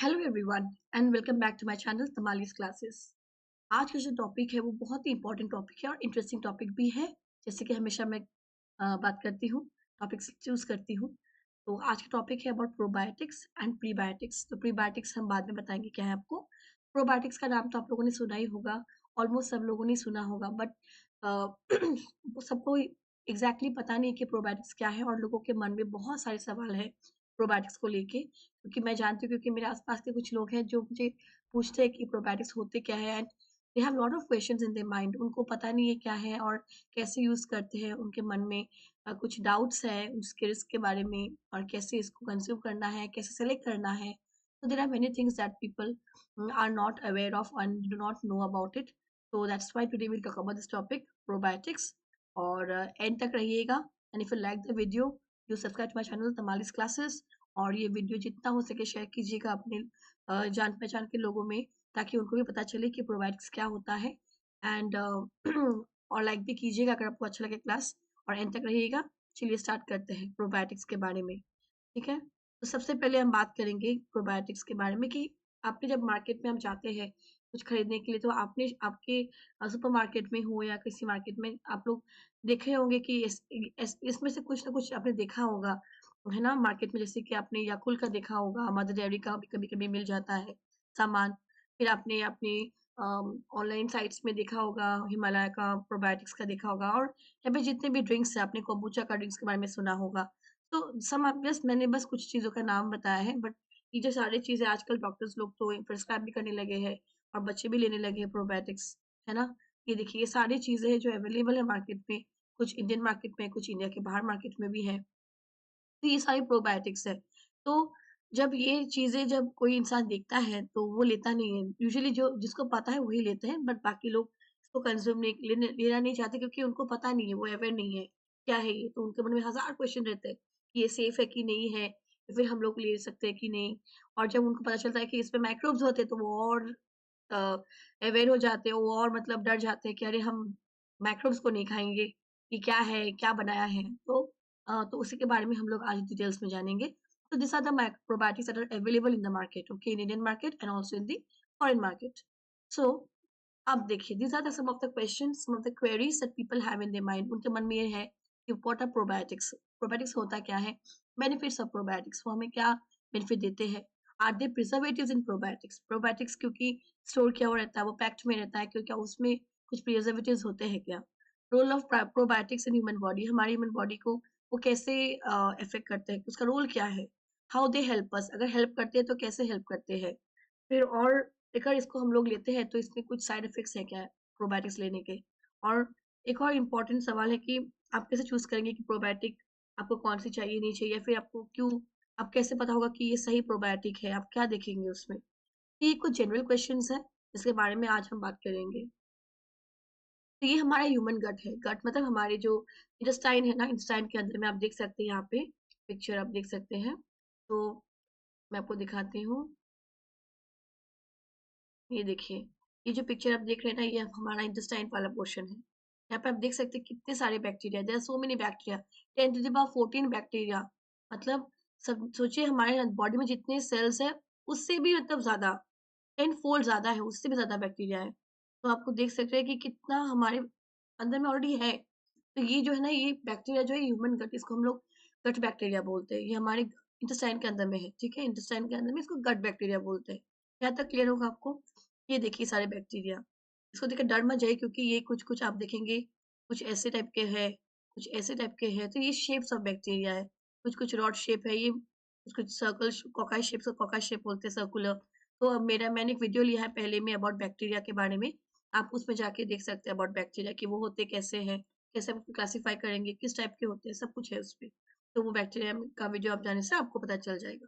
Hello everyone and welcome back to my channel Tamali's Classes. आज का जो टॉपिक है वो बहुत ही इंपॉर्टेंट टॉपिक है और इंटरेस्टिंग टॉपिक भी है। जैसे कि हमेशा मैं बात करती हूँ, टॉपिक्स चूज करती हूँ। तो आज का टॉपिक है अबाउट प्रोबायोटिक्स एंड प्रीबायोटिक्स। तो प्रीबायोटिक्स हम बाद में बताएंगे क्या है आपको। प्रोबायोटिक्स का नाम तो आप लोगों ने सुना ही होगा, ऑलमोस्ट सब लोगों ने सुना होगा, बट सबको एग्जैक्टली पता नहीं कि प्रोबायोटिक्स क्या है, और लोगों के मन में बहुत सारे सवाल है प्रोबायोटिक्स को लेके। क्योंकि मैं जानती हूँ, क्योंकि मेरे आसपास के कुछ लोग हैं जो मुझे पूछते हैं कि प्रोबायोटिक्स होते क्या है, and they have lot of questions in their mind. उनको पता नहीं है क्या है और कैसे यूज करते हैं। उनके मन में कुछ डाउट्स हैं उसके रिस्क के बारे में, और कैसे इसको कंज्यूम करना है, कैसे सेलेक्ट करना है। तो there are many things that people are not aware of and do not know about it. तो that's why today will talk about this topic probiotics. और एंड तक रहिएगा, and if you like the video you subscribe to my channel Tamali's Classes. और ये video जितना हो सके share कीजिएगा अपने जान पहचान के लोगों में, ताकि उनको भी पता चले कि प्रोबायोटिक्स क्या होता है। एंड और लाइक भी कीजिएगा अगर आपको अच्छा लगे क्लास, और एंड तक रहिएगा। चलिए स्टार्ट करते हैं प्रोबायोटिक्स के बारे में। ठीक है, तो सबसे पहले हम बात करेंगे प्रोबायोटिक्स के बारे में कि आपने जब मार्केट में हम जाते हैं कुछ खरीदने के लिए, तो आपने आपके सुपर मार्केट में हो या किसी मार्केट में आप लोग देखे होंगे कि इसमें से कुछ ना कुछ आपने देखा होगा, है ना। मार्केट में जैसे कि आपने याकुल का देखा होगा, मदर डेयरी का भी कभी कभी मिल जाता है सामान। फिर आपने अपने ऑनलाइन साइट्स में देखा होगा, हिमालय का प्रोबायोटिक्स का देखा होगा, और यहाँ पे जितने भी ड्रिंक्स है आपने कोम्बुचा का ड्रिंक्स के बारे में सुना होगा। तो सम जस्ट मैंने बस कुछ चीज़ों का नाम बताया है, बट ये जो सारी चीज़ें आजकल डॉक्टर्स लोग तो प्रिस्क्राइब भी करने लगे हैं, और बच्चे भी लेने लगे हैं प्रोबायोटिक्स, है ना। ये देखिए, ये सारी चीज़ें हैं जो अवेलेबल है मार्केट में। कुछ इंडियन मार्केट में, कुछ इंडिया के बाहर मार्केट में भी है। तो ये सारी प्रोबायोटिक्स है। तो जब ये चीज़ें जब कोई इंसान देखता है तो वो लेता नहीं है। यूजुअली जो जिसको पता है वही लेते हैं, बट बाकी लोग इसको कंज़्यूम नहीं लेना नहीं चाहते, क्योंकि उनको पता नहीं है, वो अवेयर नहीं है, क्या है ये? तो उनके मन में हज़ार क्वेश्चन रहते हैं कि ये सेफ है कि नहीं है? या फिर हम लोग ले सकते हैं कि नहीं? और जब उनको पता चलता है कि इसमें माइक्रोब्स होते हैं, तो वो और अ, अवेयर हो जाते हैं, वो और मतलब डर जाते हैं कि अरे हम माइक्रोब्स को नहीं खाएँगे, ये क्या है, क्या बनाया है? तो उसी के बारे में हम लोग आज डिटेल्स में जानेंगे। तो this are the probiotics that are available in the market, okay, in Indian market and also in the foreign market. So अब देखिए, these are the some of the questions, some of the queries that people have in their mind. उनके मन में ये है कि what are probiotics? Probiotics होता क्या है? Benefits of probiotics, वो हमें क्या benefit देते हैं? Are there preservatives in probiotics? Probiotics क्योंकि स्टोर किया हुआ रहता है, वो पैक्ड में रहता है, क्योंकि क्या उसमें कुछ प्रिजर्वेटिव्स होते हैं क्या? Role of probiotics in human body, हमारी ह्यूमन बॉडी को वो कैसे इफेक्ट करते हैं, उसका रोल क्या है? हाउ दे हेल्प अस, अगर हेल्प करते हैं तो कैसे हेल्प करते हैं? फिर और अगर इसको हम लोग लेते हैं तो इसमें कुछ साइड इफेक्ट्स है क्या प्रोबायोटिक्स लेने के? और एक और इम्पोर्टेंट सवाल है कि आप कैसे चूज करेंगे कि प्रोबायोटिक आपको कौन सी चाहिए, नहीं चाहिए, या फिर आपको क्यों, आप कैसे पता होगा कि ये सही प्रोबायोटिक है, आप क्या देखेंगे उसमें? ये कुछ जनरल क्वेश्चंस है जिसके बारे में आज हम बात करेंगे। तो ये हमारा ह्यूमन गट है। गट मतलब हमारे जो इंटेस्टाइन है ना, इंटेस्टाइन के अंदर में आप देख सकते हैं, यहाँ पे पिक्चर आप देख सकते हैं। तो मैं आपको दिखाती हूँ, ये देखिए, ये जो पिक्चर आप देख रहे हैं ना, ये हमारा इंटेस्टाइन वाला पोर्शन है। यहाँ पे आप देख सकते हैं कितने सारे bacteria, there are so many bacteria, 10 to the power 14 bacteria. मतलब सब सोचिए, हमारे बॉडी में जितने सेल्स है उससे भी मतलब ज्यादा, 10 फोल्ड ज्यादा है, उससे भी ज्यादा बैक्टीरिया है। तो आपको देख सकते हैं कि कितना हमारे अंदर में ऑलरेडी है। तो ये जो है ना, ये बैक्टीरिया जो है ह्यूमन गट, इसको हम लोग गट बैक्टीरिया बोलते हैं। ये हमारे इंटेस्टाइन के अंदर में है, ठीक है। इंटेस्टाइन के अंदर में इसको गट बैक्टीरिया बोलते हैं। यहाँ तक क्लियर होगा आपको? ये देखिए सारे बैक्टीरिया, इसको देखकर डर मत जाइए, क्योंकि ये कुछ कुछ आप देखेंगे, कुछ ऐसे टाइप के है, कुछ ऐसे टाइप के है। तो ये शेप्स ऑफ बैक्टीरिया है, कुछ कुछ रॉड शेप है, ये कुछ कुछ सर्कल कॉकाई शेप, कॉकाई शेप बोलते हैं, सर्कुलर। तो अब मैंने एक वीडियो लिया है पहले में अबाउट बैक्टीरिया के बारे में, आप उसमें जाके देख सकते हैं अबाउट बैक्टीरिया कि वो होते कैसे हैं, कैसे आप क्लासीफाई करेंगे, किस टाइप के होते हैं, सब कुछ है उसपे। तो वो बैक्टीरिया का वीडियो आप जाने से आपको पता चल जाएगा।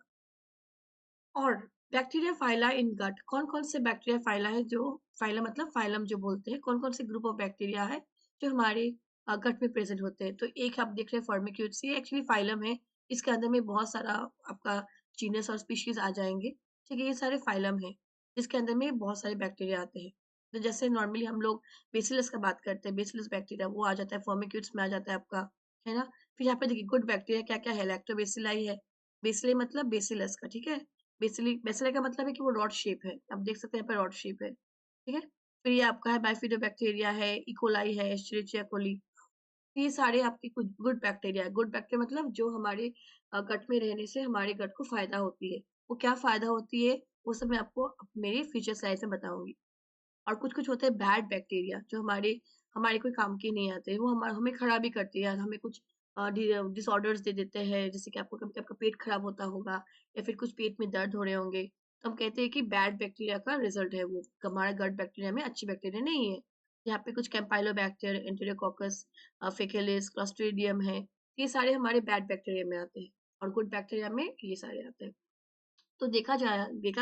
और बैक्टीरिया फाइला इन गट, कौन कौन से बैक्टीरिया फाइला है, जो फाइला मतलब फाइलम जो बोलते हैं, कौन कौन से ग्रुप ऑफ बैक्टीरिया है जो हमारे गट में प्रेजेंट होते हैं? तो एक आप देख रहे हैं फॉर्मिक्यूट्स, ये एक्चुअली फाइलम है। इसके अंदर में बहुत सारा आपका जीनस और स्पीशीज आ जाएंगे, ठीक है। ये सारे फाइलम है जिसके अंदर में बहुत सारे बैक्टीरिया आते हैं। तो जैसे नॉर्मली हम लोग बेसिलस का बात करते हैं, बेसिलस बैक्टीरिया वो आ जाता है, फॉर्मिक्यूट्स में आ जाता है आपका, है ना। फिर यहाँ पे देखिए गुड बैक्टीरिया क्या क्या है, लैक्टोबेसिलाई है, बेसिले मतलब बेसिलस का, ठीक है। बेसिली का मतलब है कि वो रॉड शेप है, आप देख सकते हैं यहाँ पे रॉड शेप है, ठीक है। फिर ये आपका है बाइफिडोबैक्टीरिया है, इकोलाई है, एस्चेरिचिया कोली, ये सारे आपके कुछ गुड बैक्टीरिया है। गुड बैक्टीरिया मतलब जो हमारे गट में रहने से हमारे गट को फायदा होती है। वो क्या फायदा होती है, वो सब मैं आपको मेरे फ्यूचर स्लाइड्स में बताऊंगी। और कुछ-कुछ होते हैं बैड बैक्टीरिया जो हमारे हमारे कोई काम के नहीं आते। वो हमें खराबी करती है, हमें कुछ डिसऑर्डर्स दे देते हैं, जैसे कि आपको कभी आपका पेट खराब होता होगा या फिर कुछ पेट में दर्द हो रहे होंगे। तो हम कहते हैं कि बैड बैक्टीरिया का रिजल्ट है वो, हमारा गट बैक्टीरिया में अच्छी बैक्टीरिया नहीं है। यहाँ पे कुछ कैम्पाइलोबैक्टर, एंटेरोकोकस, फेकलिस, क्लॉस्ट्रिडियम है। ये सारे हमारे बैड बैक्टीरिया में आते हैं और गुड बैक्टीरिया में ये सारे आते हैं। तो देखा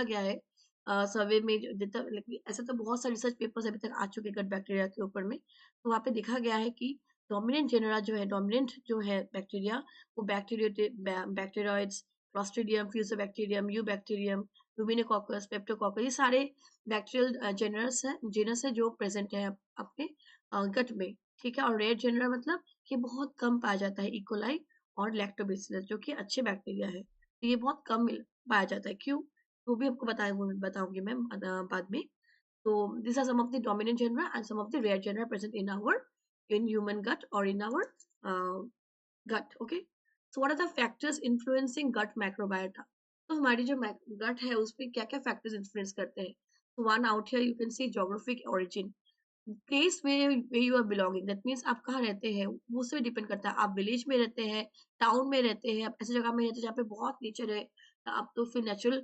गया है सर्वे में जितना ऐसे तो बहुत सारे रिसर्च पेपर्स अभी तक आ चुके हैं गट बैक्टीरिया के ऊपर में। तो वहाँ पे देखा गया है कि डोमिनेंट जो है बैक्टीरिया, वो bacteroides, Clostridium, फ्यूसोबैक्टीरियम, you bacterium, ल्यूमिनोकोकस, Peptococcus, ये सारे बैक्टीरियल जेनस है जो प्रेजेंट है अपने गट में, ठीक है। और रेयर जेनरा मतलब ये बहुत कम पाया जाता है, इकोलाई और लैक्टोबैसिलस जो कि अच्छे बैक्टीरिया है। तो ये बहुत कम पाया जाता है, क्यों? वो भी आपको बताऊंगी मैं बाद में। तो these are some of the dominant genera and some of the rare genera present in human gut or in our gut. Okay, so what are the factors influencing gut microbiota? तो हमारी जो गट है उस पे क्या क्या फैक्टर्स इन्फ्लुएंस करते हैं? So one out here you can see geographic origin, place where you are belonging, that means आप कहाँ रहते हैं वो उससे डिपेंड करता है। आप विलेज में रहते हैं, टाउन में रहते हैं, आप ऐसी जगह में रहते हैं जहाँ पे बहुत नेचर है, आप तो फिर नेचुरल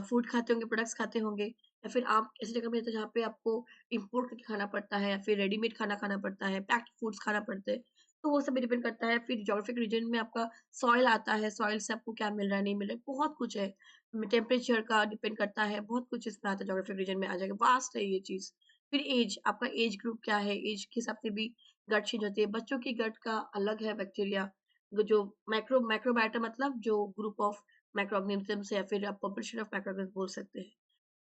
फूड खाते होंगे, प्रोडक्ट्स खाते होंगे, या फिर आप ऐसी जगह में रहते हैं जहाँ पे आपको इम्पोर्ट करके खाना पड़ता है या फिर रेडीमेड खाना खाना पड़ता है, पैक्ड फूड्स खाना पड़ते हैं। तो वो सब भी डिपेंड करता है। फिर जोग्राफिक रीजन में आपका सॉइल आता है, सॉइल से आपको क्या मिल रहा है नहीं मिल रहा है, बहुत कुछ है। टेम्परेचर का डिपेंड करता है, बहुत कुछ इसमें आता है, जोग्राफिक रीजन में आ जाएगा, वास्ट है ये चीज। फिर एज, आपका एज ग्रुप क्या है, एज के हिसाब से भी गट चेंज होती है। बच्चों की गट का अलग है बैक्टीरिया, जो माइक्रोबायोटा मतलब जो ग्रुप ऑफ माइक्रोऑर्गेनिजम्स या फिर आप पॉपुलेशन ऑफ माइक्रोऑर्गेनिज्म बोल सकते हैं।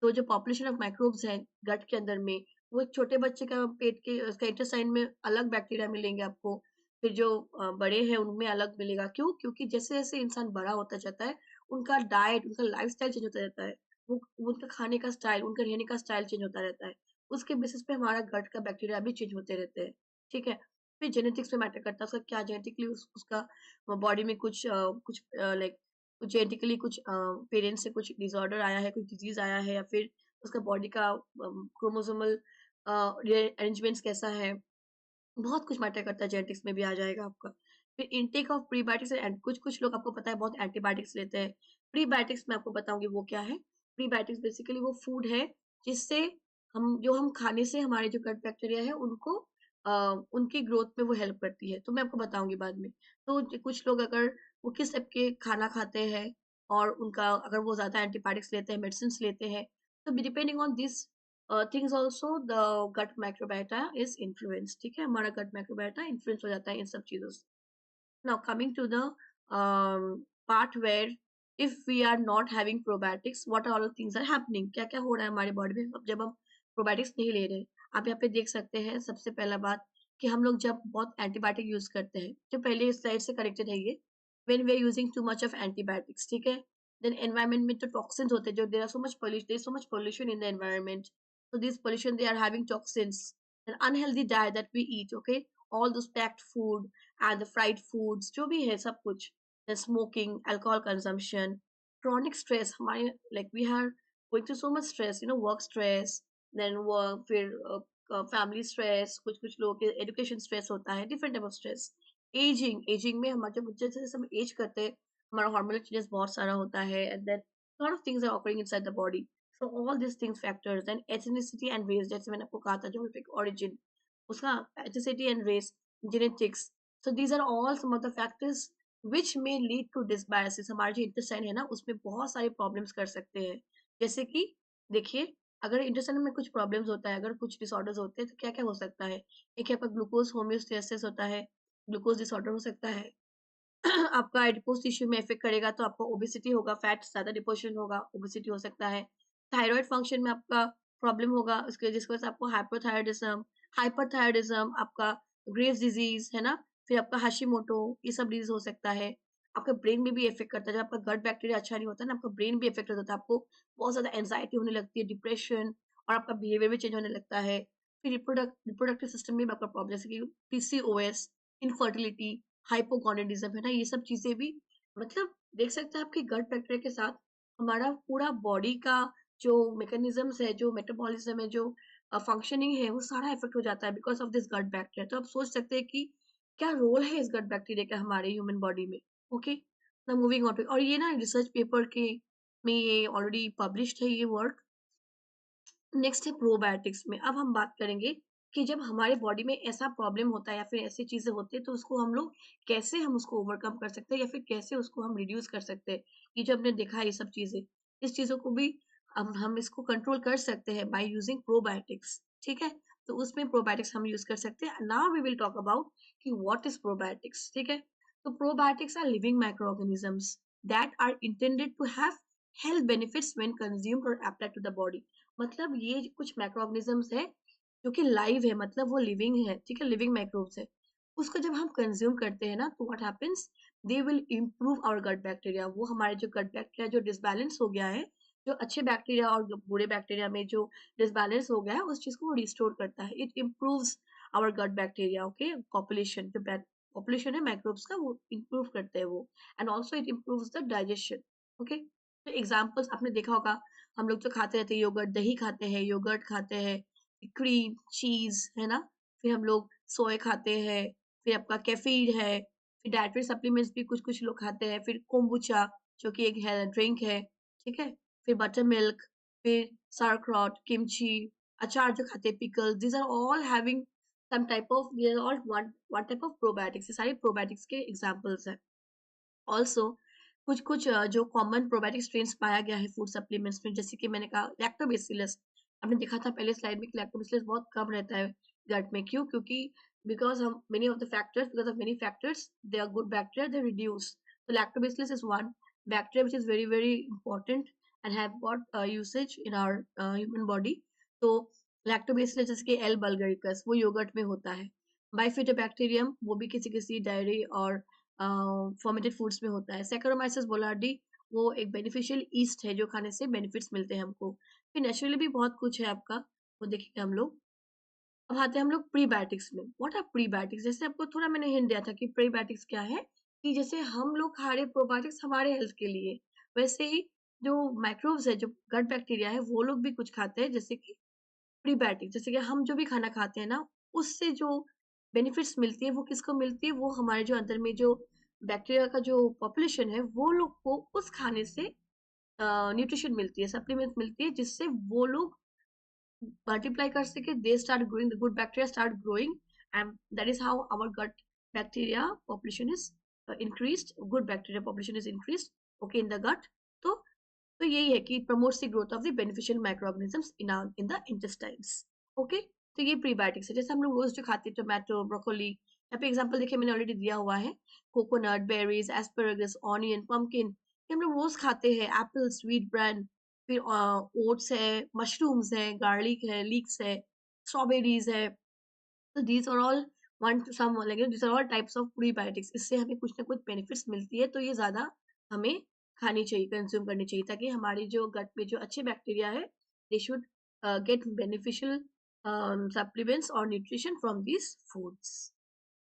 तो जो पॉपुलेशन ऑफ माइक्रोब्स है गट के अंदर में, वो एक छोटे बच्चे का पेट के उसका इंटेस्टाइन में अलग बैक्टीरिया मिलेंगे आपको। फिर जो बड़े हैं उनमें अलग मिलेगा, क्यों? क्योंकि जैसे जैसे इंसान बड़ा होता जाता है, उनका डाइट, उनका लाइफस्टाइल चेंज होता रहता है। वो उनका खाने का स्टाइल, उनका रहने का स्टाइल चेंज होता रहता है। उसके बेसिस पे हमारा गट का बैक्टीरिया भी चेंज होते रहते हैं, ठीक है। फिर जेनेटिक्स में मैटर करता है, उसका क्या जेनेटिकली उसका बॉडी में कुछ लाइक कुछ जेनेटिकली कुछ पेरेंट्स से कुछ डिसऑर्डर आया है, कुछ डिजीज आया है, या फिर उसका बॉडी का क्रोमोसोमल अरेंजमेंट्स कैसा है, बहुत कुछ मैटर करता है, जेनेटिक्स में भी आ जाएगा आपका। फिर इनटेक ऑफ प्रीबायोटिक्स एंड कुछ कुछ लोग आपको पता है बहुत एंटीबायोटिक्स लेते हैं। प्रीबायोटिक्स मैं आपको बताऊंगी वो क्या है। प्रीबायोटिक्स बेसिकली वो फूड है जिससे हम खाने से हमारे जो गट बैक्टीरिया है उनको उनकी ग्रोथ में वो हेल्प करती है, तो मैं आपको बताऊंगी बाद में। तो कुछ लोग अगर वो किस टाइप के खाना खाते हैं और उनका अगर वो ज्यादा एंटीबायोटिक्स लेते हैं, मेडिसिन लेते हैं, तो depending on this things also the gut microbiota is influence, ठीक है। हमारा गट माइक्रोबायोटा इन्फ्लुएंस हो जाता है इन सब चीजों से। Now coming to the part where if we are not having probiotics, what all things are happening, क्या क्या हो रहा है हमारे बॉडी में अब जब हम प्रोबायोटिक्स नहीं ले रहे। आप यहाँ पे देख सकते हैं सबसे पहला बात कि हम लोग जब बहुत एंटीबायोटिक यूज करते हैं, जो पहले स्लाइड से कनेक्टेड है ये, when we are using too much of antibiotics, ठीक है। देन एनवायरमेंट में तो टॉक्सिन्स होते हैं, जो there so much pollution in the environment, so this pollution they are having toxins, an unhealthy diet that we eat, okay, all those packed food and the fried foods जो भी है सब कुछ, the smoking, alcohol consumption, chronic stress, हमारे like we are going through so much stress, you know, work stress, then work, फिर family stress, कुछ कुछ लोगों के education stress होता है, different type of stress, aging में हमारे जब जैसे जैसे हम एज करते हैं हमारा hormonal changes बहुत सारा होता है, and then lot of things are occurring inside the body. So all these things factors, then ethnicity and race, जैसे मैंने आपको कहा था geographic origin, उसका ethnicity and race, genetics. So these are all some of the factors which may lead to dysbiosis. हमारे जो intestine है ना उसमें बहुत सारे problems कर सकते हैं, जैसे कि देखिए अगर इंटेस्टाइन में कुछ प्रॉब्लम्स होता है, अगर कुछ डिसऑर्डर्स होते हैं तो क्या क्या हो सकता है। एक है आपका ग्लूकोज होम्योस्टेसिस होता है, ग्लूकोज डिसऑर्डर हो सकता है। आपका एडिपोज टिश्यू में इफेक्ट करेगा तो आपको ओबेसिटी होगा, फैट ज्यादा डिपोजिशन होगा, ओबेसिटी हो सकता है। थायराइड फंक्शन में आपका प्रॉब्लम होगा, उसके जिसकी वजह से आपको हाइपरथायरॉयडिज्म, आपका ग्रेव्स डिजीज है ना, फिर आपका हाशिमोटो, ये सब डिजीज हो सकता है। आपका ब्रेन में भी इफेक्ट करता है। जब आपका गट बैक्टीरिया अच्छा नहीं होता है ना, आपका ब्रेन भी इफेक्ट होता है, आपको बहुत ज्यादा एंजाइटी होने लगती है, डिप्रेशन, और आपका बिहेवियर भी चेंज होने लगता है। फिर रिप्रोडक्टिव सिस्टम में भी आपका प्रॉब्लम, जैसे कि पीसीओएस, इनफर्टिलिटी, हाइपोगोनाडिज्म, है ना, ये सब चीजें भी, मतलब देख सकते हैं आपके गट बैक्टीरिया के साथ हमारा पूरा बॉडी का जो मैकेनिज्म्स है, जो मेटाबॉलिज्म है, जो फंक्शनिंग है, वो सारा इफेक्ट हो जाता है because of this gut bacteria. तो आप सोच सकते हैं कि क्या रोल है इस गट बैक्टीरिया का हमारे ह्यूमन बॉडी में। Okay, now moving on to, और ये ना रिसर्च पेपर के में ये ऑलरेडी पब्लिश्ड है ये वर्क। नेक्स्ट है प्रोबायोटिक्स में। अब हम बात करेंगे कि जब हमारे बॉडी में ऐसा प्रॉब्लम होता है या फिर ऐसी चीजें होती है, तो उसको हम लोग कैसे हम उसको ओवरकम कर सकते हैं या फिर कैसे उसको हम रिड्यूस कर सकते हैं। ये जो हमने देखा है ये सब चीजें, इस चीजों को भी हम इसको कंट्रोल कर सकते हैं बाय यूजिंग प्रोबायोटिक्स। ठीक है, तो उसमें प्रोबायोटिक्स हम यूज कर सकते हैं। Now we will talk about कि व्हाट इज प्रोबायोटिक्स। ठीक है, तो probiotics are living micro organisms that are intended to have health benefits when consumed और अप्लाइड टू द बॉडी। मतलब ये कुछ माइक्रो ऑर्गेनिजम्स है जो कि लाइव है, मतलब वो लिविंग है। ठीक है, लिविंग माइक्रोब्स है। उसको जब हम कंज्यूम करते हैं ना, तो what happens, they will improve our gut bacteria. वो हमारे जो गट बैक्टीरिया जो डिसबैलेंस हो गया है, जो अच्छे बैक्टीरिया और बुरे बैक्टीरिया में जो डिसबैलेंस हो गया है, उस चीज को रिस्टोर करता है। It improves our gut bacteria. Okay, population, जो पॉपुलेशन है माइक्रोब्स का, वो इम्प्रूव करते हैं वो। And also it improves the digestion. Okay, तो एग्जाम्पल्स आपने देखा होगा, हम लोग जो खाते रहते हैं योगर्ट, दही खाते हैं, योगर्ट खाते हैं, क्रीम, चीज, है ना, फिर हम लोग सोए खाते हैं, फिर आपका कैफीन है, फिर डाइटरी सप्लीमेंट्स भी कुछ कुछ लोग खाते हैं, फिर कोम्बुचा जो कि एक है ड्रिंक है। ठीक है, फिर बटर मिल्क, फिर sauerkraut, किमची, अचार जो खाते हैं, pickles, these are all having some type of, they are all one type of probiotics. ये सारे प्रोबायोटिक्स के एग्जांपल्स हैं। ऑल्सो कुछ कुछ जो कॉमन प्रोबायोटिक स्ट्रेन्स पाया गया है फूड सप्लीमेंट्स में, जैसे कि मैंने कहा लैक्टोबैसिलस। आपने देखा था पहले स्लाइड में कि लैक्टोबैसिलस बहुत कम रहता है गट में। क्यों? क्योंकि बिकॉज हम many of the factors, because of many factors, they are good bacteria, they reduce. तो lactobacillus is one bacteria which is very very important and have got usage in our human body. तो lactobacillus जैसे कि L बल्गरिकस, वो yogurt में होता है। बाइफिडोबैक्टीरियम, वो भी किसी किसी डायरी और फर्मेंटेड फूड्स में होता है। सैक्रोमाइसिस बोलार्डी, वो एक बेनिफिशियल ईस्ट है जो खाने से बेनिफिट्स मिलते हैं हमको। फिर नेचुरली भी बहुत कुछ है आपका, वो देखेंगे हम लोग। अब आते हैं हम लोग प्रीबायोटिक्स में। What are prebiotics? जैसे आपको थोड़ा मैंने हिंट दिया था कि प्रीबायोटिक्स क्या है, कि जैसे हम लोग खा रहे प्रोबायोटिक्स हमारे हेल्थ के लिए, वैसे ही जो माइक्रोब्स है, जो गट बैक्टीरिया है, वो लोग भी कुछ खाते हैं, जैसे कि प्रीबायोटिक। जैसे कि हम जो भी खाना खाते हैं ना, उससे जो बेनिफिट्स मिलती है, वो किसको मिलती है? वो हमारे जो अंदर में जो बैक्टीरिया का जो पॉपुलेशन है, वो लोग को उस खाने से न्यूट्रिशन मिलती है, सप्लीमेंट मिलती है, जिससे वो लोग मल्टीप्लाई कर सके, they start growing, the good bacteria start growing, and that is how our gut bacteria population is increased, good bacteria population is increased, okay, in the gut. तो यही है कि promotes the growth of the beneficial microorganisms in the intestines. Okay, तो ये prebiotics है। जैसे हम लोग रोज जो खाते हैं, टोमेटो, ब्रोकोली, यहाँ पे एग्जांपल देखिए मैंने ऑलरेडी दिया हुआ है, coconut, berries, asparagus, onion, pumpkin, ये हम लोग रोज खाते हैं। एप्पल, स्वीट ब्रेड, फिर ओट्स है, मशरूम्स है, गार्लिक है, लीक्स है, स्ट्रॉबेरीज है। तो these are all one to some like these are all types of prebiotics. इससे हमें कुछ ना कुछ बेनिफिट्स मिलती है, तो ये ज्यादा हमें खानी चाहिए, कंज्यूम करनी चाहिए, ताकि हमारी जो गट में जो अच्छे बैक्टीरिया है, they should get beneficial supplements और न्यूट्रिशन फ्रॉम दीज फूड्स।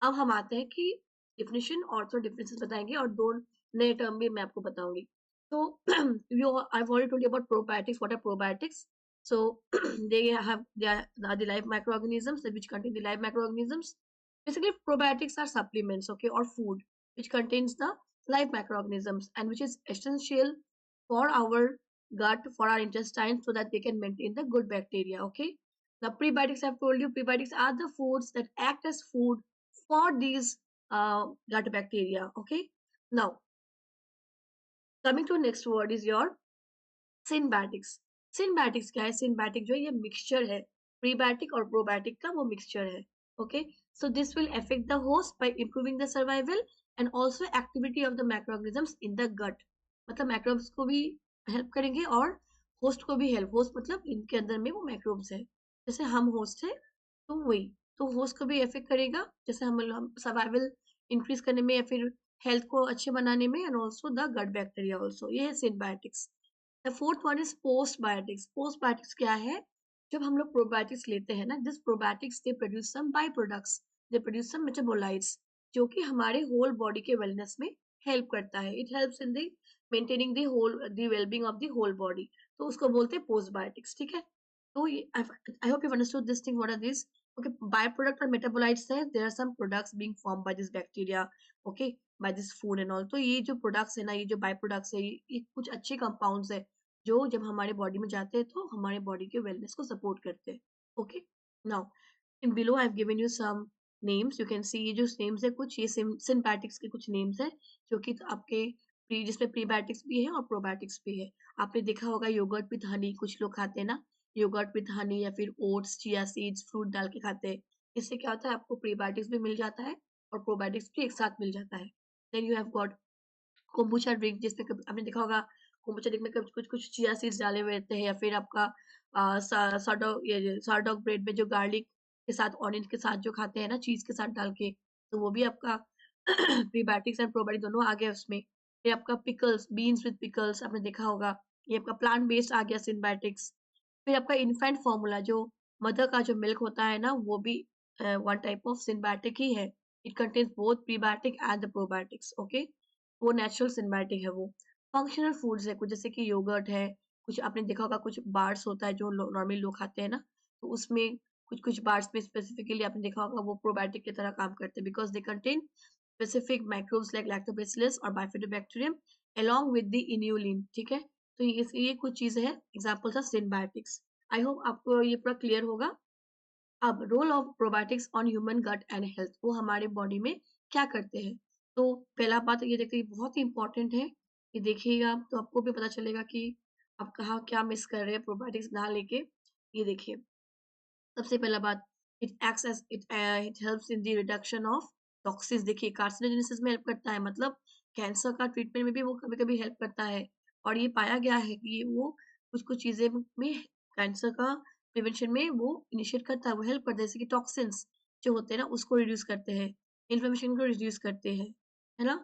अब हम आते हैं कि डिफिनेशन और थोड़ा डिफरेंसेस बताएंगे, और दो नए टर्म भी मैं आपको बताऊंगी। तो you I've already told you about probiotics. What are probiotics? So they are the live microorganisms which contain the live microorganisms. Basically, probiotics are supplements, okay, or food which contains the live microorganisms and which is essential for our gut, for our intestines, so that they can maintain the good bacteria. Okay. Now, prebiotics, I've told you, prebiotics are the foods that act as food for these gut bacteria. Okay. Now, coming to next word is your सिनबैटिक्स। सिनबैटिक्स क्या है? सिनबैटिक जो है ये mixture है, prebiotic और probiotic का वो mixture है। Okay, so this will affect the host by improving the survival and also activity of the microorganisms in the gut. मतलब माइक्रोब्स को भी हेल्प करेंगे और होस्ट को भी हेल्प, होस्ट मतलब इनके अंदर में वो माइक्रोब्स है, जैसे हम होस्ट है, तो वही, तो होस्ट को भी इफेक्ट करेगा, जैसे हम सर्वाइवल इंक्रीज करने में या फिर हेल्थ को अच्छे बनाने में, and also the gut bacteria also, ये है synbiotics. The fourth one is postbiotics. Postbiotics क्या है? जब हम लोग प्रोबायोटिक्स लेते हैं ना, this probiotics they produce some by products, they produce some metabolites, जो कि हमारे होल बॉडी के वेलनेस में हेल्प करता है। It helps in the maintaining the whole the wellbeing of the whole body, तो उसको बोलते हैं पोस्टबायोटिक्स, ठीक है। तो I hope you understood this thing, what are this. Okay, by product और मेटाबोलाइट्स है, there are some products being form by this bacteria, okay, by this food and all. तो ये जो प्रोडक्ट्स है ना, ये जो बाय प्रोडक्ट्स है, ये कुछ अच्छे कंपाउंड्स है जो जब हमारे बॉडी में जाते हैं तो हमारे बॉडी के वेलनेस को सपोर्ट करते हैं। Okay, now in below I have given you some names, you can see ये जो नेम्स है कुछ, ये सिंपैटिक्स के कुछ नेम्स है जो कि आपके जिसमें प्रीबायोटिक्स भी है और प्रोबायोटिक्स भी है। आपने देखा होगा योगर्ट विद हनी, कुछ लोग खाते हैं ना, योगर्ट विद हनी या फिर ओट्स, चिया सीड्स, फ्रूट डाल के खाते हैं। इससे क्या होता है, आपको प्रीबायोटिक्स भी मिल जाता है और प्रोबायोटिक्स भी एक साथ मिल जाता है। Then you have got kombucha drink, जिसमें आपने देखा होगा कोम्बुचा ड्रिंक में कुछ कुछ चिया सीड्स डाले हुए रहते हैं, या फिर आपका सारडॉग ब्रेड में जो गार्लिक के साथ, ऑनियन के साथ जो खाते हैं ना, चीज के साथ डाल के, तो वो भी आपका प्रीबायोटिक्स एंड प्रोबायोटिक दोनों आ गया उसमें। फिर आपका पिकल्स, बीन्स विद पिकल्स आपने देखा होगा, ये आपका प्लांट बेस्ड आ गया सिंबायोटिक्स। फिर आपका इन्फेंट फॉर्मूला, जो मदर का जो मिल्क होता है ना, वो भी वन टाइप ऑफ सिंबायोटिक ही है। It contains both prebiotic and the probiotics, okay, वो नेचुरल सिंबायोटिक है वो। फंक्शनल फूड्स है कुछ, जैसे कि योगर्ट है, कुछ आपने देखा होगा कुछ बार्स होता है जो नॉर्मली लोग खाते हैं ना, तो उसमें कुछ कुछ बार्स में स्पेसिफिकली आपने देखा होगा वो प्रोबायोटिक की तरह काम करते हैं, because they contain specific microbes like lactobacillus और बाइफिडोबैक्टीरियम along with the inulin, ठीक है। तो ये कुछ चीजें हैं, examples of synbiotics. I hope आपको ये पूरा क्लियर होगा। अब role of probiotics on human gut and health, वो हमारे बॉडी में क्या करते हैं। तो पहला बात ये देखिए, बहुत ही इंपॉर्टेंट है, ये देखिएगा तो आपको भी पता चलेगा कि आप कहाँ क्या मिस कर रहे हैं प्रोबायोटिक्स ना लेके। ये देखिए, सबसे पहला बात, it acts as it helps in the reduction of toxins. देखिए, कार्सिनोजेनेसिस में हेल्प करता है, मतलब कैंसर का ट्रीटमेंट में भी वो कभी कभी हेल्प करता है। और ये पाया गया है कि ये वो कुछ कुछ चीजें में कैंसर का प्रिवेंशन में वो इनिशिएट करता है, वो हेल्प करता है, जैसे कि टॉक्सिन्स जो होते हैं ना उसको रिड्यूस करते हैं, इन्फ्लेमेशन को रिड्यूस करते हैं, है ना।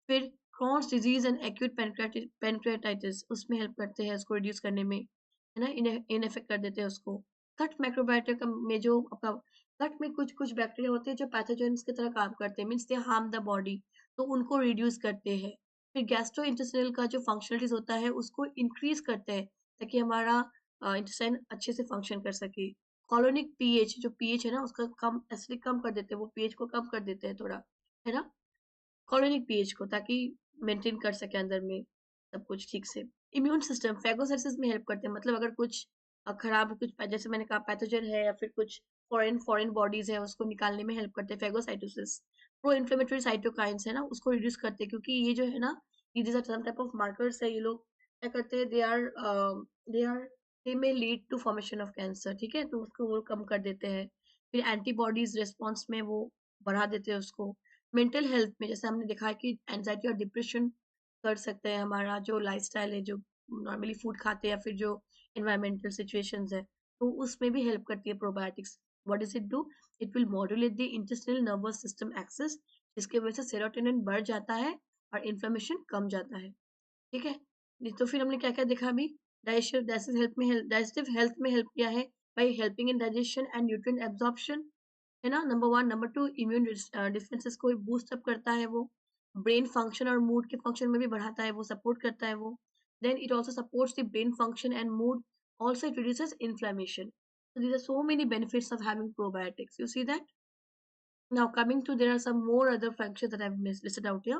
फिर Crohn's disease and acute pancreatitis, उसमें हेल्प करते हैं उसको रिड्यूस करने में, है ना, इनफेक्ट कर देते हैं उसको। गट माइक्रोबायोटा में जो आपका गट में कुछ कुछ बैक्टीरिया होते हैं जो पैथोजेंस की तरह काम करते हैं, means they harm the body, तो उनको रिड्यूस करते हैं। फिर गैस्ट्रो इंटेस्टाइनल का जो फंक्शनलिटीज होता है उसको इंक्रीज करते हैं, ताकि हमारा इंटेस्टाइन अच्छे से फंक्शन कर सके। कॉलोनिक पीएच, जो पीएच है ना उसका कम, एसिडिक कम कर देते हैं, वो पीएच को कम कर देते हैं थोड़ा, है ना, कॉलोनिक पीएच को, ताकि मेंटेन कर सके अंदर में सब कुछ ठीक से। इम्यून सिस्टम फैगोसाइटोसिस में हेल्प करते हैं, मतलब अगर कुछ खराब कुछ जैसे मैंने कहा पैथोजन है या फिर कुछ फॉरेन फॉरेन बॉडीज है उसको निकालने में हेल्प करते हैं फैगोसाइटोसिस। प्रो इन्फ्लेमेटरी साइटोकाइंस है ना, उसको रिड्यूस करते हैं, क्योंकि ये जो है ना, ये this are some type of markers है, ये लोग क्या करते हैं, they are they may lead to formation of cancer, ठीक है, तो उसको वो कम कर देते हैं। फिर एंटीबॉडीज रिस्पॉन्स में वो बढ़ा देते हैं उसको। मेंटल हेल्थ में जैसे हमने देखा है कि एंजाइटी और डिप्रेशन कर सकते हैं, हमारा जो लाइफस्टाइल है, जो नॉर्मली फूड खाते हैं या फिर जो एनवायरमेंटल सिचुएशंस है, तो उसमें भी हेल्प करती है probiotics. What does it do, it will modulate the intestinal nervous system axis, जिसके वजह से सेरोटोनिन बढ़ जाता है और इन्फ्लेमेशन कम जाता है, ठीक है। तो फिर हमने क्या क्या देखा अभी, डाइजेस्टिव हेल्थ में हेल्प किया है by helping in digestion and nutrient absorption, है ना, number one. Number two, immune defences को बूस्ट अप करता है वो। ब्रेन फंक्शन और मूड के फंक्शन में भी बढ़ाता है वो, सपोर्ट करता है वो। Then it also supports the brain function and mood, also it reduces inflammation. So these are so many benefits of having probiotics. You see that? Now coming to, there are some more other functions that I've listed out here.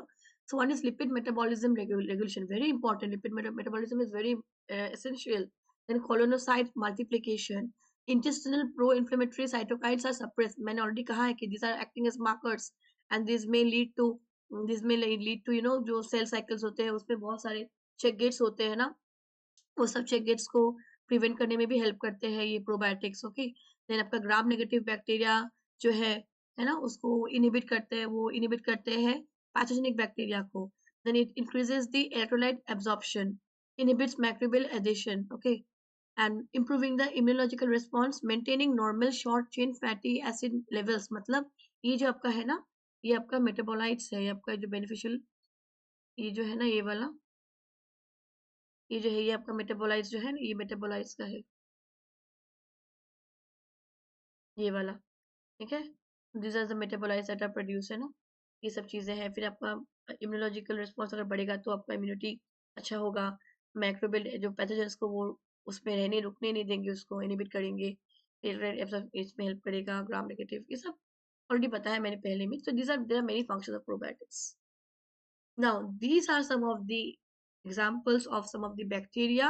So one is lipid metabolism regulation, very important. Lipid metabolism is very essential. Then colonocyte multiplication, intestinal pro-inflammatory cytokines are suppressed. मैंने already कहा है कि these are acting as markers and this may lead to जो cell cycles होते हैं उसमें बहुत सारे check gates होते हैं ना, वो सब चेक गेट्स को प्रिवेंट करने में भी हेल्प करते हैं ये प्रोबायोटिक्स, ओके। देन आपका ग्राम नेगेटिव बैक्टीरिया जो है ना, उसको इनहिबिट करते हैं, वो इनहिबिट करते हैं पैथोजेनिक बैक्टीरिया को। Then it increases the electrolyte absorption, inhibits microbial adhesion, okay, and improving the immunological response, maintaining normal short chain fatty acid levels, मतलब ये जो आपका है ना, ये आपका मेटाबोलाइट्स है, ये आपका जो बेनिफिशियल, ये जो है ना ये वाला, ये जो है ये आपका मेटाबोलाइट्स जो है ना, ये मेटाबोलाइट्स का है, ये वाला, ठीक है। This are the metabolites that are produce, है ना, ये सब चीजें हैं। फिर आपका इम्यूनोलॉजिकल रिस्पॉन्स अगर बढ़ेगा तो आपका इम्यूनिटी अच्छा होगा। माइक्रोबियल जो पैथोजेंस को वो उसमें रहने रुकने नहीं देंगे, उसको इनहिबिट करेंगे। फिर इसमें हेल्प करेगा ग्राम नेगेटिव, ये सब ऑलरेडी बताया मैंने पहले में। तो these are there are many functions of probiotics. Now, these are some of the examples of some of the bacteria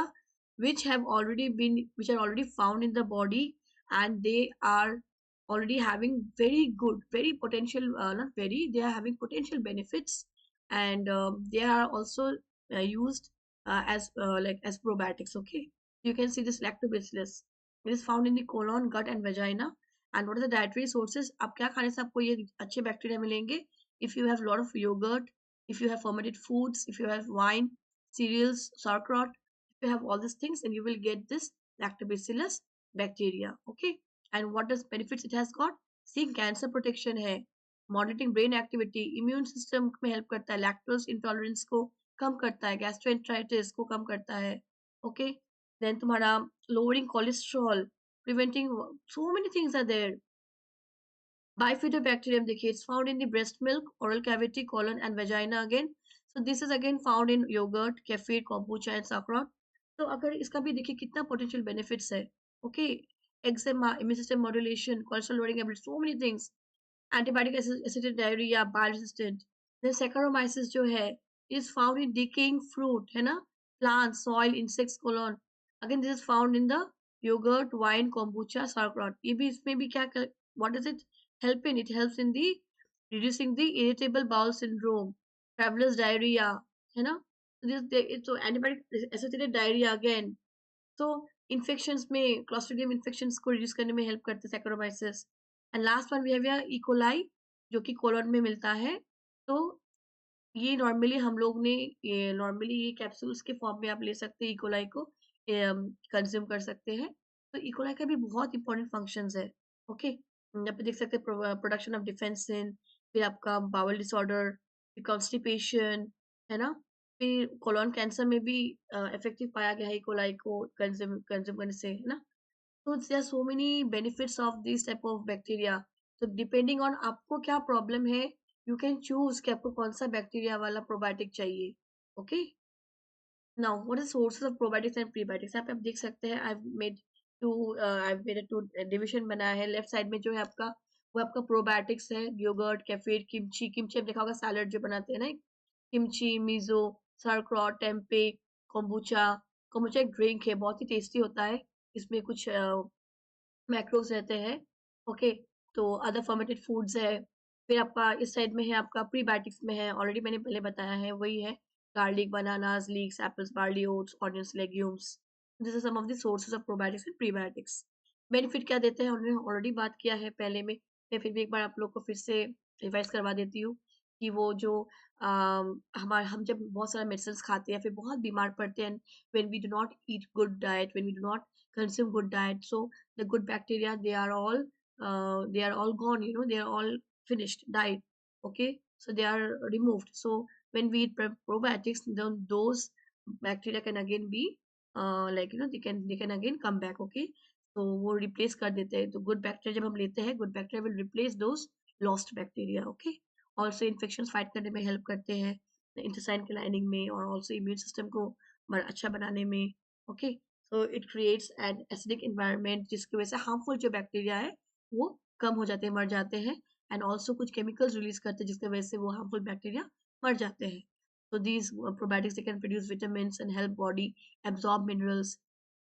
which are already found in the body, and they are already having very good, very potential, not very, they are having potential benefits, and they are also used as probiotics. Okay, you can see this lactobacillus. It is found in the colon, gut, and vagina. And what are the dietary sources? आप क्या खाने से आपको ये अच्छे bacteria मिलेंगे? If you have a lot of yogurt, if you have fermented foods, if you have wine, cereals, sauerkraut, if you have all these things, and you will get this lactobacillus bacteria. Okay, and what does benefits it has got? See, cancer protection है, moderating brain activity, immune system में help करता है, lactose intolerance को कम करता है, gastroenteritis को कम करता है. Okay, then तुम्हारा lowering cholesterol, preventing, so many things are there. Bifidobacterium, देखिए, it's found in the breast milk, oral cavity, colon, and vagina again. So this is again found in yogurt, kefir, kombucha, and sauerkraut. तो अगर इसका भी देखिए कितना potential benefits है. Okay, eczema, immune system modulation, cholesterol lowering ability, so many things. Antibiotic assisted diarrhea, bile resistant. Then Saccharomyces जो है is found in decaying fruit, है ना, plants, soil, insects, colon. Again, this is found in the yogurt, wine, kombucha, sauerkraut. ये भी इसमें भी क्या what does it help in? It helps in the reducing the irritable bowel syndrome, traveler's diarrhea, है ना. So antibiotic associated diarrhea again. तो infections में clostridium infections को रिड्यूस करने में हेल्प करते हैं saccharomyces. And last one we have E coli, जो कि कोलन में मिलता है. तो ये नॉर्मली हम लोग ने ये नॉर्मली ये कैप्सूल्स के फॉर्म में आप ले सकते हैं, इकोलाई को कंज्यूम कर सकते हैं. तो इकोलाई का भी बहुत इंपॉर्टेंट फंक्शंस है. ओके, यहाँ पे देख सकते हैं प्रोडक्शन ऑफ डिफेंसिन, फिर आपका बाउल डिसऑर्डर, फिर कॉन्स्टिपेशन, है ना. फिर कोलोन कैंसर में भी इफेक्टिव पाया गया है इकोलाई को कंज्यूम कंज्यूम करने से, है ना. तो there are so many benefits of this type of bacteria. तो डिपेंडिंग ऑन आपको क्या प्रॉब्लम है, यू कैन चूज कि आपको कौन सा बैक्टीरिया वाला प्रोबायोटिक चाहिए. Okay, now what is sources of probiotics and prebiotics. आप देख सकते हैं आई मेड टू डिवीजन बनाया है. लेफ्ट साइड में जो है आपका, वो आपका प्रोबायोटिक्स है, योगर्ट, केफिर, किमची. किमची आप देखा होगा सैलड जो बनाते हैं ना, kimchi, miso, sauerkraut, tempeh, kombucha. Kombucha एक ड्रिंक है, बहुत ही टेस्टी होता है. इसमें कुछ मैक्रोज रहते हैं. ओके, तो अदर फर्मेंटेड फूड्स है. फिर आपका इस साइड में है, आपका प्रीबायोटिक्स में है, ऑलरेडी मैंने पहले बताया है, वही है garlic, bananas, leeks, apples, barley, oats, onions, legumes. This are some of the sources of probiotics and prebiotics. Benefit क्या देते हैं हमने ऑलरेडी बात किया है पहले में. मैं फिर भी एक बार आप लोग को फिर से रिवाइज करवा देती हूँ कि वो जो हम जब बहुत सारा मेडिसिन खाते हैं, फिर बहुत बीमार पड़ते हैं, when we do not eat good diet, when we do not consume good diet, so the good bacteria, they are all gone, you know, they are all finished, died. Okay, so they are removed. So when we eat probiotics, then those bacteria can again be like, you know, they can again come back. Okay, so वो replace कर देते हैं. तो good bacteria जब हम लेते हैं, good bacteria will replace those lost bacteria. Okay, also infections fight करने में help करते हैं, intestine के lining में, और also immune system को अच्छा बनाने में. Okay, so it creates an acidic environment, जिसकी वजह से harmful जो bacteria है वो कम हो जाते हैं, मर जाते हैं. and also कुछ chemicals release करते हैं जिसकी वजह से वो harmful bacteria मर जाते हैं. so these probiotics, they can produce vitamins and help body absorb minerals.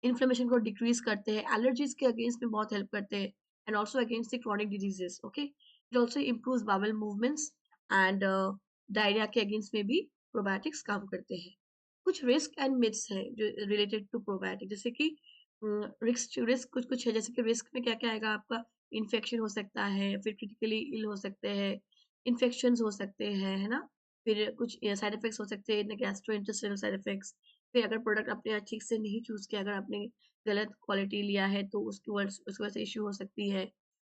Inflammation को डिक्रीज करते हैं, एलर्जीज के अगेंस्ट में बहुत हेल्प करते हैं, and also against the chronic diseases. Okay, it also improve bowel movements, and diarrhea के against में भी प्रोबायोटिक्स काम करते हैं. कुछ रिस्क एंड मिथ्स हैं जो रिलेटेड टू प्रोबायोटिक, जैसे कि रिस्क कुछ कुछ है, जैसे कि रिस्क में क्या क्या आएगा आपका. इन्फेक्शन हो सकता है, फिर क्रिटिकली इल हो सकते हैं, इन्फेक्शन हो सकते हैं, है ना. फिर कुछ साइड इफेक्ट्स हो सकते हैं, गैस्ट्रोइंटेस्टाइनल साइड इफेक्ट्स. फिर अगर प्रोडक्ट आपने ठीक से नहीं चूज किया, अगर आपने गलत क्वालिटी लिया है, तो उसकी वजह से इश्यू हो सकती है.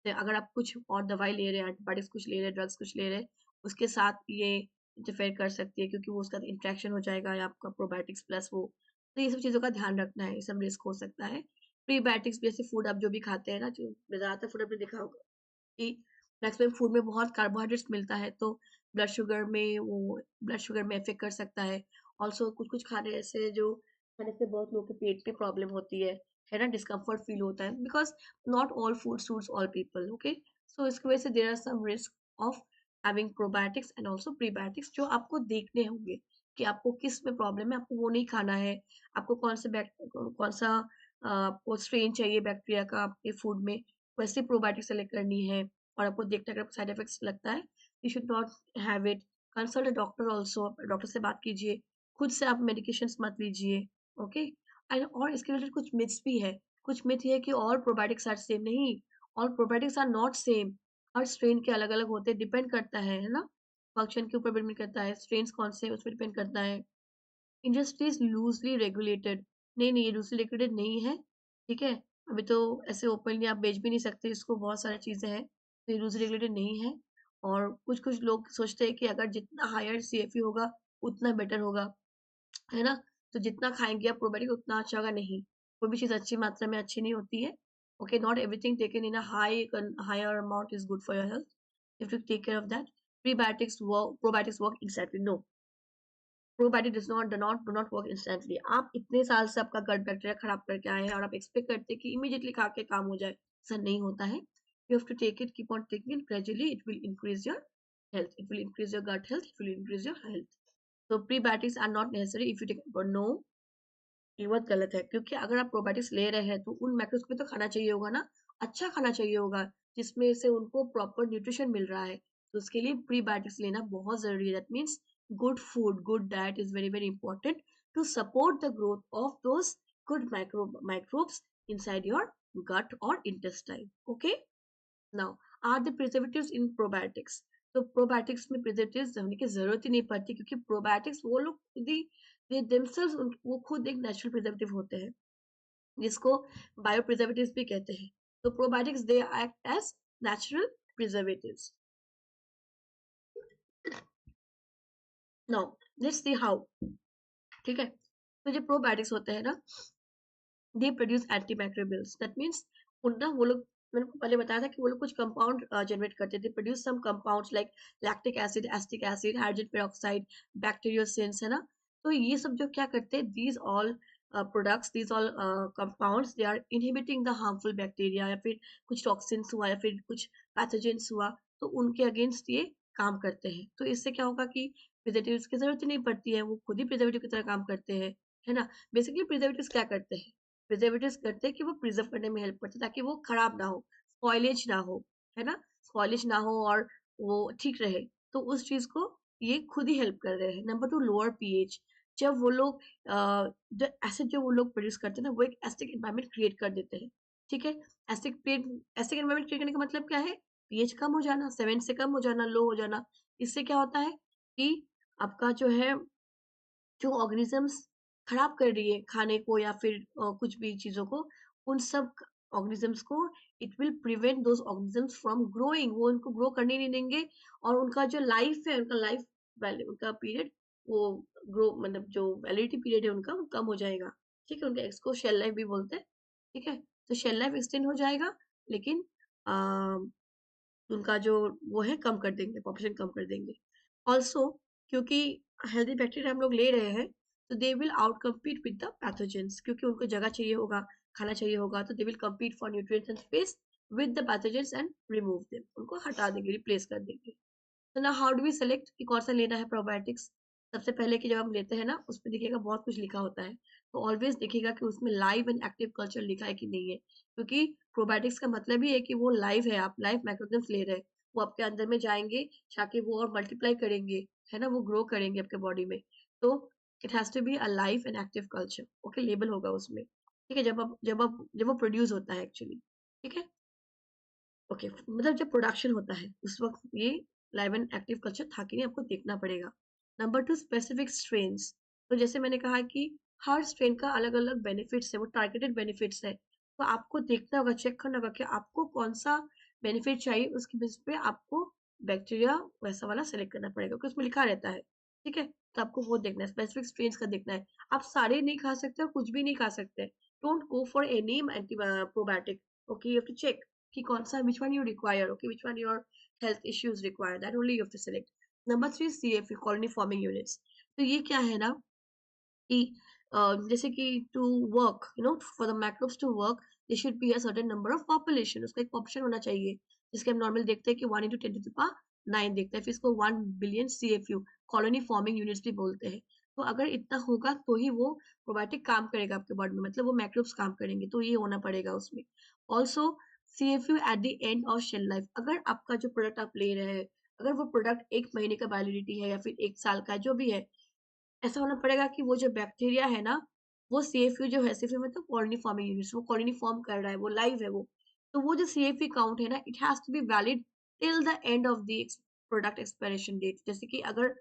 तो अगर आप कुछ और दवाई ले रहे हैं, एंटीबायोटिक्स कुछ ले रहे हैं, ड्रग्स कुछ ले रहे हैं, उसके साथ ये इंटरफेयर कर सकती है क्योंकि वो उसका इंटरेक्शन हो जाएगा या आपका प्रोबायोटिक्स प्लस वो। तो ये सब चीज़ों का ध्यान रखना है, ये सब रिस्क हो सकता है। प्रीबायोटिक्स जैसे फूड आप जो भी खाते हैं ना, जो ज़्यादातर फूड आपने देखा होगा कि मैक्सिमम फूड में बहुत कार्बोहाइड्रेट्स मिलता है, तो ब्लड शुगर में इफ़ेक्ट कर सकता है। ऑल्सो कुछ-कुछ खाने ऐसे हैं जो खाने से बहुत लोगों के पेट में प्रॉब्लम होती है ना? डिस्कम्फर्ट फील होता है because not all food suits all people, okay? So इसकी वजह से there are some risk of having probiotics and also prebiotics जो आपको देखने होंगे कि आपको किस में प्रॉब्लम है, आपको वो नहीं खाना है। आपको कौन-सा आपको स्ट्रेन चाहिए बैक्टीरिया का आपके फूड में, वैसे प्रोबायोटिक सेलेक्ट करनी है। और आपको देखना अगर साइड इफेक्ट्स लगता है, you should not have it. Consult a doctor also, doctor से बात कीजिए। खुद से आप मेडिकेशंस मत लीजिए, ओके? एंड और इसके रिलेटेड कुछ मिथ्स भी है। कुछ मिथ ये है कि ऑल प्रोबायोटिक्स आर सेम, नहीं, all probiotics are not same. हर स्ट्रेन के अलग-अलग होते हैं, डिपेंड करता है ना? फंक्शन के ऊपर डिपेंड करता है, स्ट्रेन्स कौन से हैं, उस पे डिपेंड करता है। Industry is loosely regulated. नहीं, ये लूज़ली रेगुलेटेड नहीं है, ठीक है? अभी तो ऐसे ओपनली आप बेच भी नहीं सकते इसको, बहुत सारी चीज़ें हैं, तो ये लूज़ली रेगुलेटेड नहीं है। और कुछ-कुछ लोग सोचते हैं कि अगर जितना हायर सीएफई होगा, उतना बेटर होगा, है ना? तो जितना खाएँगे आप प्रोबायोटिक उतना अच्छा होगा, नहीं। कोई भी चीज़ अच्छी मात्रा में अच्छी नहीं होती है, okay? Not everything taken in a higher amount is good for your health. If you take care of that, probiotics work instantly, no. Probiotic do not work instantly. आप इतने साल से आपका गट बैक्टीरिया खराब करके आए हैं और आप एक्सपेक्ट करते हैं कि इमीडिएटली खा के काम हो जाए, ऐसा नहीं होता है। You have to take it, keep on taking it, gradually it will increase your health, it will increase your gut health, it will increase your health. तो prebiotics are not necessary if you take, no, ये बहुत गलत है क्योंकि अगर आप probiotics ले रहे हैं तो उन मैक्रोज में तो खाना चाहिए होगा ना, अच्छा खाना चाहिए होगा जिसमें से उनको प्रॉपर न्यूट्रिशन मिल रहा है। तो उसके लिए प्रीबायोटिक्स लेना बहुत जरूरी है। That means good food, good diet is very very important to support the growth of those good microbes inside your gut or intestine, okay? Now, are the preservatives in probiotics? तो probiotics में preservatives होने की जरूरत ही नहीं पड़ती क्योंकि probiotics वो लोग खुद ही, दे देमसेल्व्स, वो खुद एक नेचुरल प्रिजर्वेटिव होते हैं जिसको बायो प्रिजर्वेटिव्स भी कहते हैं। तो probiotics they act as natural preservatives. Now let's see how, ठीक है? तो जो प्रोबायोटिक्स होते हैं ना, they produce antimicrobials. That means उनका वो लोग, मैंने आपको पहले बताया था कि वो लोग कुछ कंपाउंड जनरेट करते थे, produce some compounds like lactic acid, acetic acid, hydrogen peroxide, bacteriocins, है ना? तो ये सब जो क्या करते हैं, these all products, these all compounds, they are inhibiting the harmful bacteria, या फिर कुछ टॉक्सिन्स हुआ या फिर कुछ पैथोजेंस हुआ, तो उनके अगेंस्ट ये काम करते हैं। तो इससे क्या होगा कि प्रिजर्वेटिव्स की जरूरत ही नहीं पड़ती है, वो खुद ही प्रिजर्वेटिव की तरह काम करते हैं, है ना? बेसिकली प्रिजर्वेटिव्स क्या करते हैं, प्रिजर्वेटिव्स करते हैं कि वो प्रिजर्व करने में हेल्प करते हैं ताकि वो खराब ना हो, स्पॉइलेज ना हो, है ना? स्पॉइलेज ना हो और वो ठीक रहे। तो उस चीज को ये खुद ही हेल्प कर रहे हैं। Number two, lower pH. जब वो लोग जो एसिड जो वो लोग प्रोड्यूस करते हैं ना, वो एक एसिडिक एनवायरनमेंट क्रिएट कर देते हैं, ठीक है? एसिडिक एनवायरनमेंट क्रिएट करने का मतलब क्या है? पीएच कम हो जाना, 7 से कम हो जाना, लो हो जाना। इससे क्या होता है कि आपका जो है, जो ऑर्गेनिजम्स खराब कर रही है खाने को या फिर कुछ भी चीज़ों को, उन सब ऑर्गेनिजम्स को, it will prevent those organisms from growing, वो उनको ग्रो करने नहीं देंगे। और उनका जो लाइफ है, उनका लाइफ वैल्यू, उनका पीरियड, वो ग्रो मतलब जो वैलिडिटी पीरियड है उनका, वो कम हो जाएगा, ठीक है? उनका इसको शेल लाइफ भी बोलते हैं, ठीक है? तो शेल लाइफ एक्सटेंड हो जाएगा, लेकिन अ, उनका जो वो है कम कर देंगे, पॉपुलेशन कम कर देंगे। ऑल्सो क्योंकि हेल्दी बैक्टीरिया हम लोग ले रहे हैं, तो they will out compete with the pathogens, क्योंकि उनको जगह चाहिए होगा, खाना चाहिए होगा, तो they will compete for nutrients and space with the pathogens and remove them, उनको हटा देंगे, रिप्लेस कर देंगे। तो ना, हाउ डू वी सेलेक्ट कि कौन सा लेना है प्रोबायोटिक्स? सबसे पहले कि जब हम लेते हैं ना, उसपे देखिएगा बहुत कुछ लिखा होता है, तो ऑलवेज देखिएगा कि उसमें लाइव एंड एक्टिव कल्चर लिखा है कि नहीं है, क्योंकि प्रोबायोटिक्स का मतलब ही है कि वो लाइव है, आप लाइव माइक्रोऑर्गेनिम्स ले रहे हैं, वो आपके अंदर में जाएंगे, जाके वो और मल्टीप्लाई करेंगे, है ना? वो ग्रो करेंगे आपके बॉडी में। तो it has to be a live and active culture, okay? Label होगा उसमें, ठीक है? जब वो प्रोड्यूस होता है एक्चुअली, ठीक है? ओके, मतलब जब प्रोडक्शन होता है उस वक्त ये लाइव एंड एक्टिव कल्चर था कि नहीं, आपको देखना पड़ेगा। Number two, specific strains. तो जैसे मैंने कहा कि हर स्ट्रेन का अलग अलग बेनिफिट्स है, वो टारगेटेड बेनिफिट्स है, तो आपको देखना होगा, चेक करना होगा कि आपको कौन सा बेनिफिट चाहिए उसके बेस पे आपको बैक्टीरिया वैसा वाला सेलेक्ट करना पड़ेगा, क्योंकि उसमें लिखा रहता है, ठीक है? तो आपको वो देखना है, स्पेसिफिक स्ट्रेन्स का देखना है। आप सारे नहीं खा सकते और कुछ भी नहीं खा सकते। Don't go for any probiotic, okay? You have to check कि कौन सा, which one you require, okay? Which one your health issues require, that only you have to select. Number 3 CFU, colony forming units. तो ये क्या है ना कि जैसे कि to work, you know, for the microbes to work, they should be a certain number of population, उसका एक पॉपुलेशन होना चाहिए, जिसके हम नॉर्मल देखते हैं कि 1 into 10 to the power 9 देखते हैं, फिर इसको 1 billion CFU, colony forming units भी बोलते हैं। तो अगर इतना होगा तो ही वो प्रोबायोटिक काम करेगा आपके बॉडी में, मतलब वो माइक्रोब्स काम करेंगे, तो ये होना पड़ेगा उसमें। Also CFU at the end of shelf life, अगर आपका जो प्रोडक्ट आप ले रहे हैं, अगर वो प्रोडक्ट 1 महीने का वैलिडिटी है या फिर 1 साल का, जो भी है, ऐसा होना पड़ेगा कि वो जो बैक्टीरिया है ना, वो सीएफयू जो है, सीएफयू मतलब कॉलोनी फॉर्मिंग यूनिट्स, वो कॉलोनी फॉर्म कर रहा है, वो लाइव है वो। तो वो जो सीएफयू काउंट है ना, it has to be valid till the end of the product expiration date. जैसे कि अगर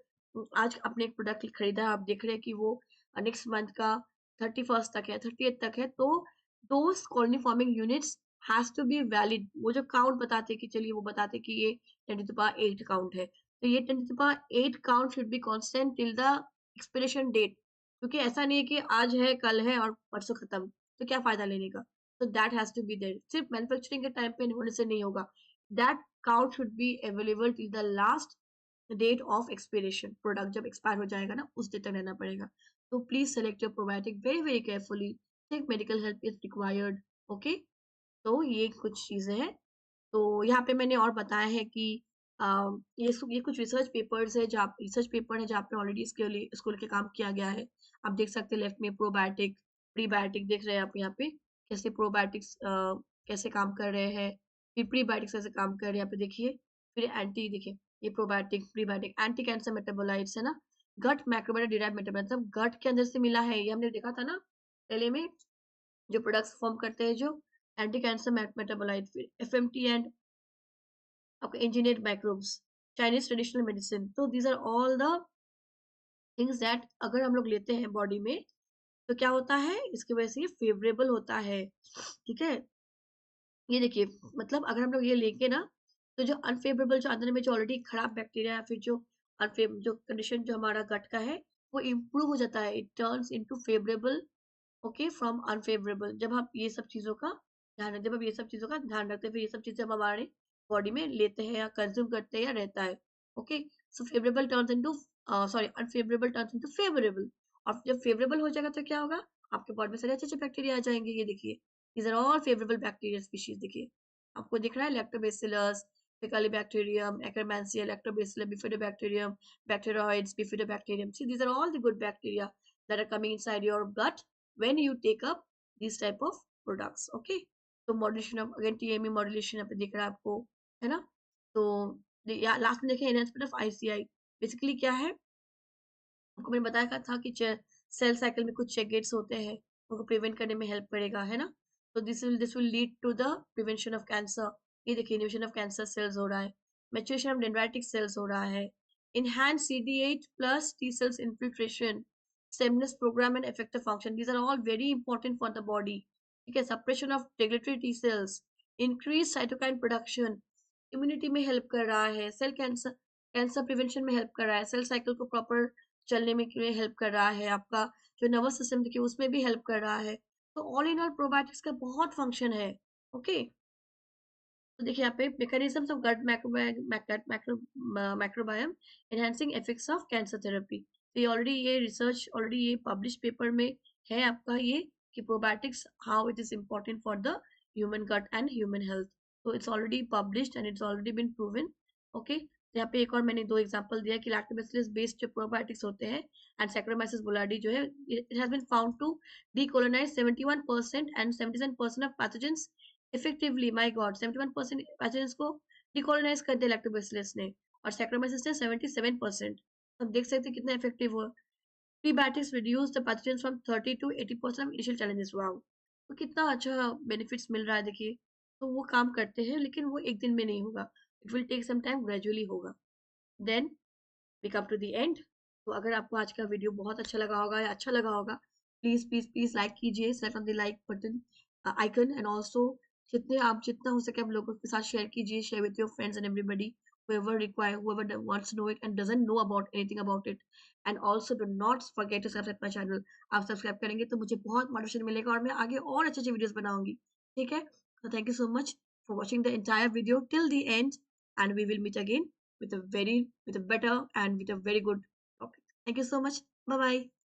आज आपने एक प्रोडक्ट खरीदा, आप देख रहे हैं कि वो नेक्स्ट मंथ का 31st तक है, 30th तक है, तो those colony forming units has to be valid. वो जो काउंट बताते हैं कि चलिए वो बताते हैं कि ये 10 to the power 8 काउंट है। तो ये 10 to the power 8 count should be constant till the expiration date, क्योंकि ऐसा नहीं है कि आज है कल है और परसों खत्म, तो क्या फायदा लेने का। तो that has to be there, सिर्फ मैन्युफैक्चरिंग के टाइम पे होने से नहीं होगा। That count should be available till the last date of expiration, product जब एक्सपायर हो जाएगा ना, उस डेट तक रहना पड़ेगा। तो please select your probiotic very very carefully, take medical help is required, okay? तो ये कुछ चीजें हैं। तो यहाँ पे मैंने और बताया है कि ये कुछ रिसर्च पेपर्स है, जहाँ रिसर्च पेपर है जहाँ पे ऑलरेडी इसको लेके काम किया गया है। आप देख सकते हैं लेफ्ट में प्रोबायोटिक, प्रीबायोटिक देख रहे हैं आप यहाँ पे, कैसे प्रोबायोटिक्स कैसे काम कर रहे हैं, फिर प्रीबायोटिक्स कैसे काम कर रहे हैं यहाँ पे देखिए, फिर एंटी देखिए, ये probiotic prebiotic anti cancer metabolites है ना, गट मैक्रोबायोटिक डिराइव्ड मेटाबोलाइट, मतलब गट के अंदर से मिला है, ये हमने देखा था ना पहले में, जो प्रोडक्ट्स फॉर्म करते हैं, जो एंटी कैंसर मेटाबोलाइट, फिर एफएमटी एंड आपका engineered microbes, Chinese traditional medicine. तो these are all the things that अगर हम लोग लेते हैं बॉडी में, तो क्या होता है, इसकी वजह से ये फेवरेबल होता है, ठीक है? ये देखिए, मतलब अगर हम लोग ये लेंगे ना, तो जो अनफेवरेबल, जो अंदर में जो ऑलरेडी खराब बैक्टीरिया या फिर जो जो कंडीशन जो हमारा गट का है, वो इम्प्रूव हो जाता है, it turns into favourable, okay, from unfavourable. जब आप ये सब चीज़ों का जब आप ये सब चीज़ों का ध्यान रखते हैं, फिर ये सब चीज़ें हम हमारे बॉडी में लेते हैं या कंज्यूम करते हैं या रहता है, okay? So favourable turns into sorry unfavourable turns into favourable, और जब फेवरेबल हो जाएगा तो क्या होगा, आपके बॉडी में सारे अच्छे-अच्छे बैक्टीरिया आ जाएँगे, ये देखिए। These are all favourable bacteria species, देखिए। आपको दिख रहा है lactobacillus, faecalibacterium, Akkermansia, lactobacillus, bifidobacterium, bacteroids, bifidobacterium. See, these are all the good bacteria that are coming inside your gut when you take up these type of products, okay? तो modulation of, again टीएमई modulation यहाँ पे दिख रहा है आपको, है ना? तो लास्ट में देखिए एनहांसमेंट ऑफ आईसीआई, बेसिकली क्या है, आपको मैंने बताया था कि सेल साइकिल में कुछ चेक गेट्स होते हैं, उनको प्रिवेंट करने में हेल्प करेगा, है ना? तो this will lead to the prevention of cancer. ये देखिए इन्वेशन ऑफ कैंसर सेल्स हो रहा है, मैच्योरेशन ऑफ डेंड्राइटिक सेल्स हो रहा है, enhance CD8 plus T cells infiltration, stemness program and effector function. These are all very important for the body. ठीक है, suppression of regulatory T cells, increase cytokine production, immunity में help कर रहा है, cell cancer prevention में help कर रहा है, सेल साइकिल को प्रॉपर चलने में हेल्प कर रहा है, आपका जो नर्वस सिस्टम देखिए उसमें भी हेल्प कर रहा है। तो ऑल इन ऑल प्रोबायोटिक्स का बहुत फंक्शन है, ओके? तो देखिए यहाँ पे mechanisms of gut microbiome enhancing effects of cancer therapy. तो ये ऑलरेडी, ये रिसर्च ऑलरेडी ये पब्लिश पेपर में है आपका, ये कि probiotics how it is important for the human gut and human health. तो it's already published and it's already been proven, okay? यहाँ पे एक और मैंने 2 एग्जांपल दिया कि लैक्टोबैसिलस बेस्ड जो प्रोबायोटिक्स होते हैं एंड सैक्रोमाइसिस बौलार्डी जो है, it has been found to decolonize 71% and 77% of pathogens effectively. My god, 71% pathogens को डिकोलोनाइज कर दिया लैक्टोबैसिलस ने, और सैक्रोमाइसिस ने 77%। तो आप देख सकते हैं कितना इफेक्टिव हुआ। Prebiotics reduce the pathogens from 30 to 80% of initial challenges. Wow, तो कितना अच्छा बेनिफिट्स मिल रहा है देखिए। तो वो काम करते हैं, लेकिन वो एक दिन में नहीं होगा, it will take some time, gradually होगा। Then we come to the end. तो अगर आपको आज का वीडियो बहुत अच्छा लगा होगा या अच्छा लगा होगा, प्लीज प्लीज प्लीज लाइक कीजिए, set on the like button icon, and also जितना हो सके आप लोगों के साथ शेयर कीजिए, share with your friends and everybody whoever wants to know it and doesn't know about anything about it. And also do not forget to subscribe my channel. आप subscribe करेंगे तो मुझे बहुत मोटिवेशन मिलेगा और मैं आगे और अच्छे-अच्छे वीडियोस बनाऊँगी। ठीक है? So thank you so much for watching the entire video till the end, and we will meet again with a better and with a very good topic. Thank you so much. Bye bye.